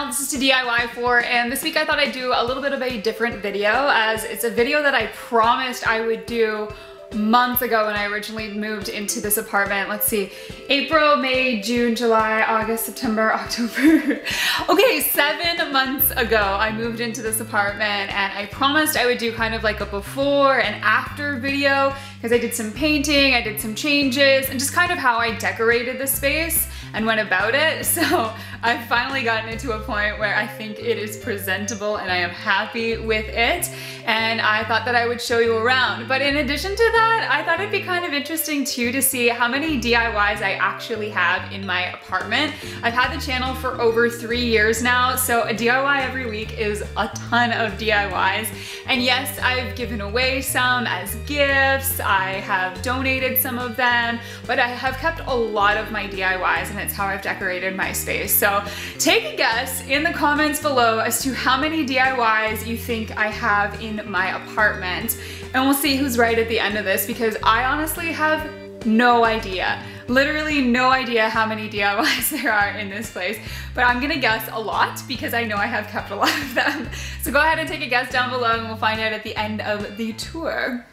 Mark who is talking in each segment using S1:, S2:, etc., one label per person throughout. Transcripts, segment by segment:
S1: channel, this is toDIYfor, and this week I thought I'd do a little bit of a different video, as it's a video that I promised I would do months ago when I originally moved into this apartment. Let's see, April, May, June, July, August, September, October. Okay, 7 months ago I moved into this apartment, and I promised I would do kind of like a before and after video because I did some painting, I did some changes, and just kind of how I decorated the space and went about it. So I've finally gotten it to a point where I think it is presentable and I am happy with it. And I thought that I would show you around. But in addition to that, I thought it'd be kind of interesting too to see how many DIYs I actually have in my apartment. I've had the channel for over 3 years now, so a DIY every week is a ton of DIYs. And yes, I've given away some as gifts, I have donated some of them, but I have kept a lot of my DIYs, and it's how I've decorated my space. So take a guess in the comments below as to how many DIYs you think I have in my apartment, and we'll see who's right at the end of this, because I honestly have no idea. Literally no idea how many DIYs there are in this place, but I'm gonna guess a lot because I know I have kept a lot of them. So go ahead and take a guess down below and we'll find out at the end of the tour.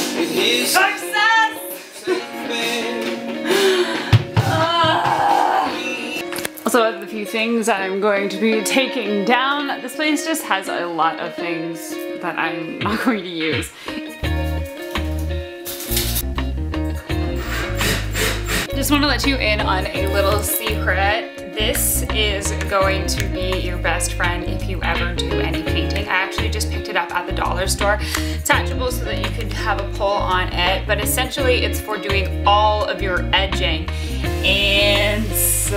S1: Success! Also, of the few things that I'm going to be taking down, this place just has a lot of things that I'm not going to use. Just want to let you in on a little secret. This is going to be your best friend if you ever do any painting. I actually just picked it up at the dollar store. It's attachable so that you could have a pull on it, but essentially it's for doing all of your edging and slide.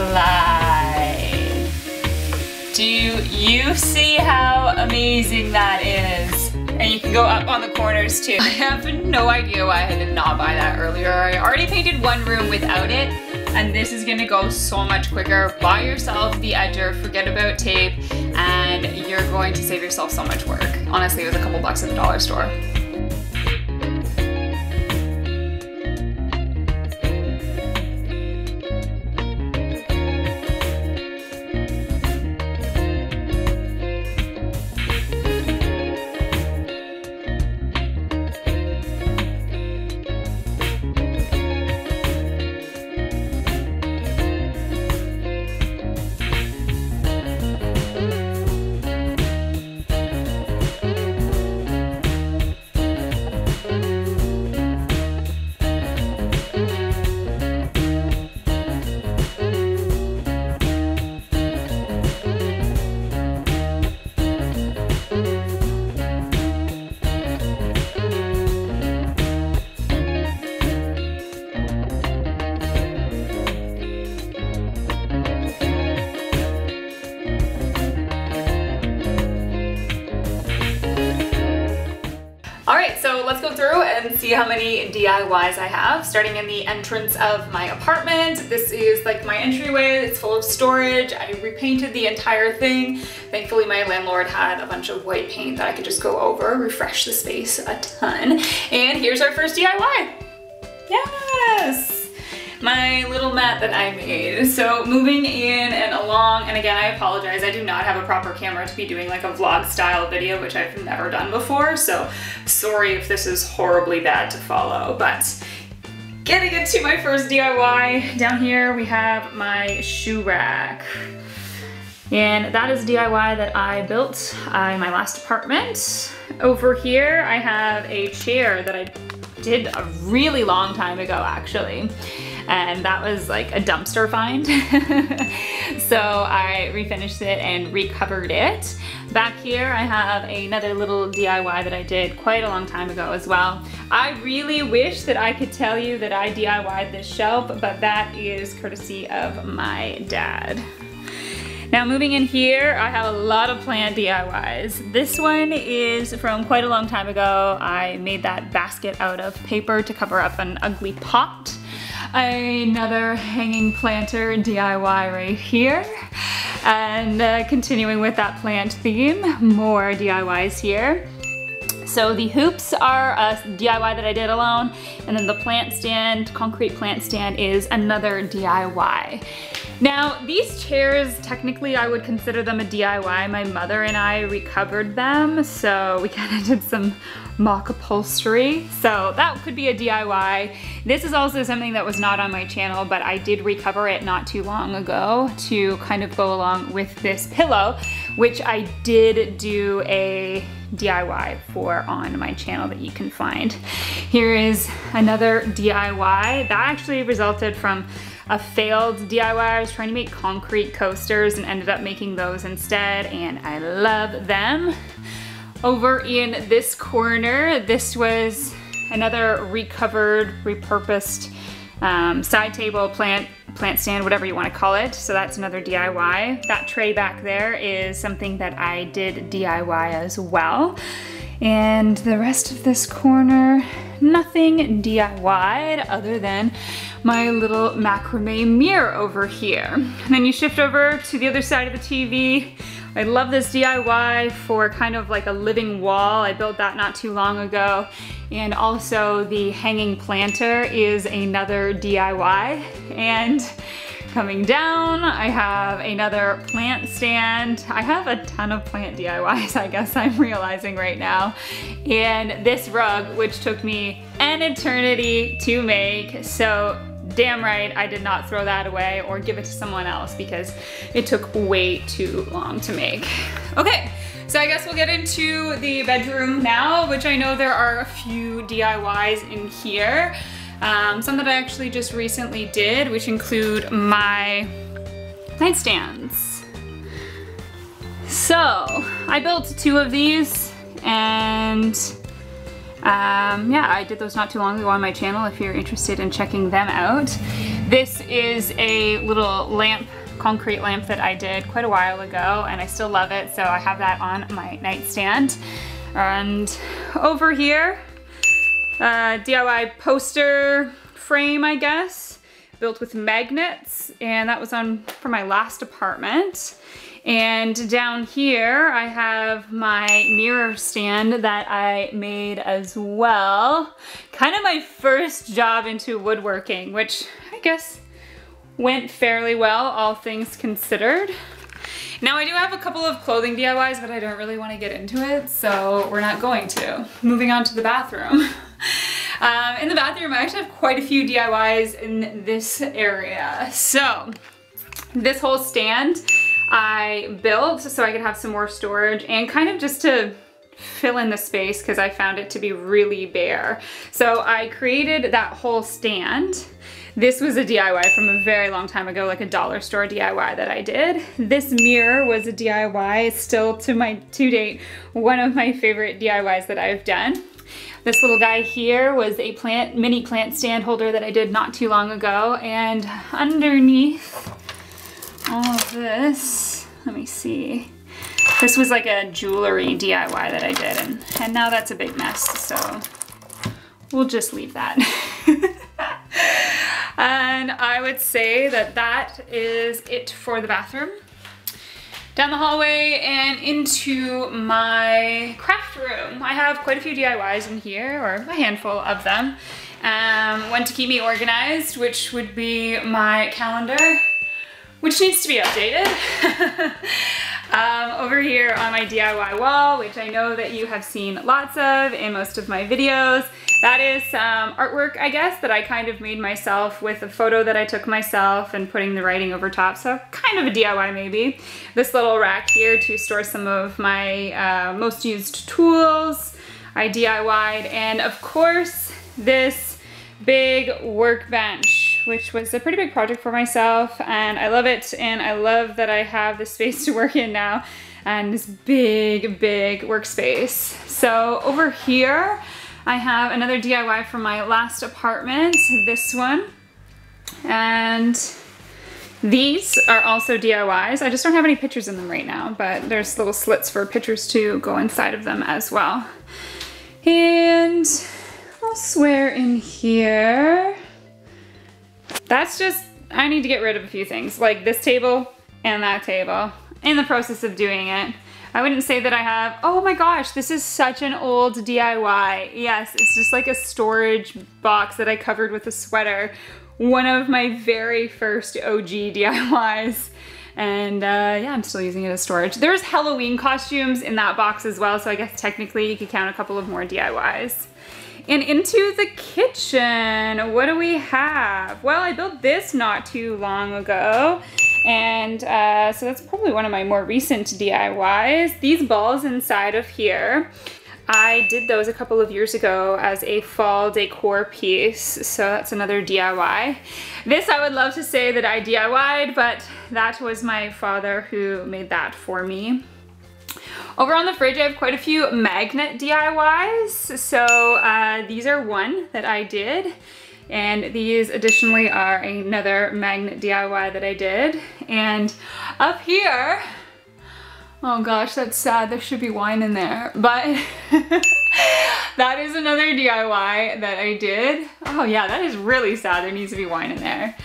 S1: Do you see how amazing that is? And you can go up on the corners too. I have no idea why I did not buy that earlier. I already painted one room without it, and this is gonna go so much quicker. Buy yourself the edger, forget about tape, and you're going to save yourself so much work. Honestly, it was a couple bucks at the dollar store. Alright, so let's go through and see how many DIYs I have. Starting in the entrance of my apartment. This is like my entryway. It's full of storage. I repainted the entire thing. Thankfully my landlord had a bunch of white paint that I could just go over, refresh the space a ton. And here's our first DIY. Yes! My little mat that I made. So moving in and along, and again I apologize, I do not have a proper camera to be doing like a vlog style video, which I've never done before, so sorry if this is horribly bad to follow, but getting into my first DIY. Down here we have my shoe rack. And that is a DIY that I built in my last apartment. Over here I have a chair that I did a really long time ago actually. And that was like a dumpster find. So I refinished it and recovered it. Back here I have another little DIY that I did quite a long time ago as well. I really wish that I could tell you that I DIY'd this shelf, but that is courtesy of my dad. Now moving in here, I have a lot of plant DIYs. This one is from quite a long time ago. I made that basket out of paper to cover up an ugly pot. Another hanging planter DIY right here. And continuing with that plant theme, more DIYs here. So the hoops are a DIY that I did alone, and then the plant stand, concrete plant stand, is another DIY. Now, these chairs, technically I would consider them a DIY. My mother and I recovered them, so we kind of did some mock upholstery. So that could be a DIY. This is also something that was not on my channel, but I did recover it not too long ago to kind of go along with this pillow, which I did do a DIY for on my channel that you can find. Here is another DIY. That actually resulted from a failed DIY. I was trying to make concrete coasters and ended up making those instead, and I love them. Over in this corner, this was another recovered, repurposed side table, plant stand, whatever you want to call it. So that's another DIY. That tray back there is something that I did DIY as well. And the rest of this corner, nothing DIY'd other than my little macrame mirror over here. And then you shift over to the other side of the TV. I love this DIY for kind of like a living wall. I built that not too long ago. And also the hanging planter is another DIY. And coming down, I have another plant stand. I have a ton of plant DIYs, I guess I'm realizing right now. And this rug, which took me an eternity to make. So damn right I did not throw that away or give it to someone else because it took way too long to make. Okay, so I guess we'll get into the bedroom now, which I know there are a few DIYs in here. Some that I actually just recently did, which include my nightstands. So I built 2 of these, and yeah, I did those not too long ago on my channel if you're interested in checking them out. This is a little lamp, concrete lamp that I did quite a while ago, and I still love it, so I have that on my nightstand. And over here, DIY poster frame, I guess, built with magnets, and that was for my last apartment. And down here I have my mirror stand that I made as well. Kind of my first job into woodworking, which I guess went fairly well, all things considered. Now I do have a couple of clothing DIYs, but I don't really want to get into it, so we're not going to. Moving on to the bathroom. In the bathroom, I actually have quite a few DIYs in this area. So this whole stand I built so I could have some more storage and kind of just to fill in the space because I found it to be really bare. So I created that whole stand. This was a DIY from a very long time ago, like a dollar store DIY that I did. This mirror was a DIY, still to date, one of my favorite DIYs that I've done. This little guy here was a mini plant stand holder that I did not too long ago, and underneath all of this, let me see. This was like a jewelry DIY that I did, and now that's a big mess, so we'll just leave that. And I would say that that is it for the bathroom. Down the hallway and into my craft room. I have quite a few DIYs in here, or a handful of them. One to keep me organized, which would be my calendar, which needs to be updated. Over here on my DIY wall, which I know that you have seen lots of in most of my videos. That is some artwork, I guess, that I kind of made myself with a photo that I took myself and putting the writing over top, so kind of a DIY maybe. This little rack here to store some of my most used tools I DIY'd, and of course this big workbench, which was a pretty big project for myself, and I love it, and I love that I have the space to work in now and this big workspace. So over here I have another DIY from my last apartment, this one, and these are also DIYs. I just don't have any pictures in them right now, but there's little slits for pictures to go inside of them as well. And I'll swear in here, that's just, I need to get rid of a few things, like this table and that table. In the process of doing it. I wouldn't say that I have, oh my gosh, this is such an old DIY. Yes, it's just like a storage box that I covered with a sweater one of my very first OG DIYs. And yeah, I'm still using it as storage. There's Halloween costumes in that box as well, so I guess technically you could count a couple of more DIYs. And into the kitchen, what do we have? Well, I built this not too long ago, and so that's probably one of my more recent DIYs. These balls inside of here, I did those a couple of years ago as a fall decor piece, so that's another DIY. This I would love to say that I DIY'd, but that was my father who made that for me. Over on the fridge, I have quite a few magnet DIYs. So these are one that I did, and these additionally are another magnet DIY that I did. And up here, oh gosh, that's sad. There should be wine in there, but that is another DIY that I did. Oh yeah, that is really sad. There needs to be wine in there.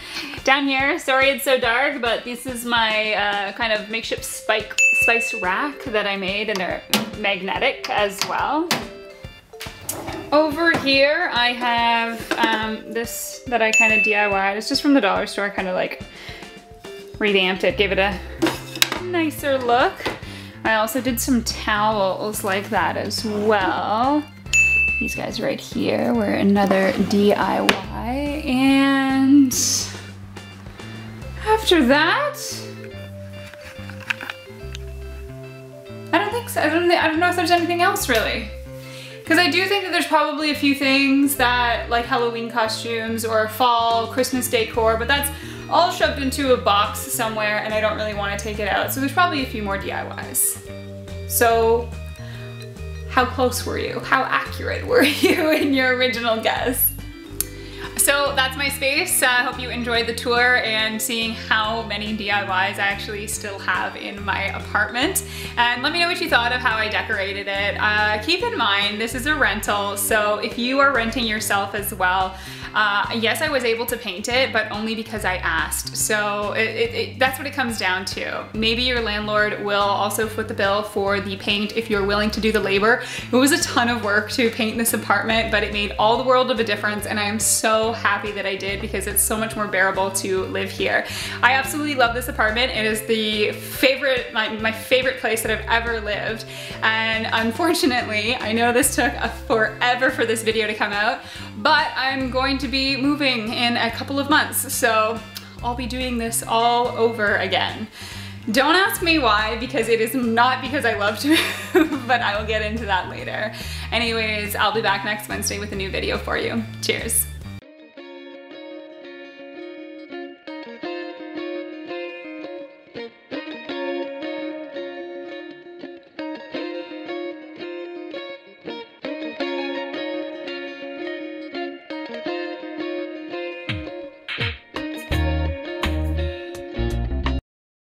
S1: Down here, sorry it's so dark, but this is my kind of makeshift spice rack that I made, and they're magnetic as well. Over here, I have this that I kind of DIY'd. It's just from the dollar store. I kind of like revamped it, gave it a nicer look. I also did some towels like that as well. These guys right here were another DIY. And after that, I don't think so. I don't know if there's anything else really. Because I do think that there's probably a few things that, like Halloween costumes or fall Christmas decor, but that's all shoved into a box somewhere and I don't really want to take it out. So there's probably a few more DIYs. So how close were you? How accurate were you in your original guess? So that's my space. I hope you enjoyed the tour and seeing how many DIYs I actually still have in my apartment. And let me know what you thought of how I decorated it. Keep in mind, this is a rental, so if you are renting yourself as well, yes, I was able to paint it, but only because I asked. So that's what it comes down to. Maybe your landlord will also foot the bill for the paint if you're willing to do the labor. It was a ton of work to paint this apartment, but it made all the world of a difference, and I am so happy that I did because it's so much more bearable to live here. I absolutely love this apartment. It is the favorite, my favorite place that I've ever lived. And unfortunately, I know this took forever for this video to come out, but I'm going to be moving in a couple of months, so I'll be doing this all over again. Don't ask me why, because it is not because I love to move, but I will get into that later. Anyways, I'll be back next Wednesday with a new video for you. Cheers.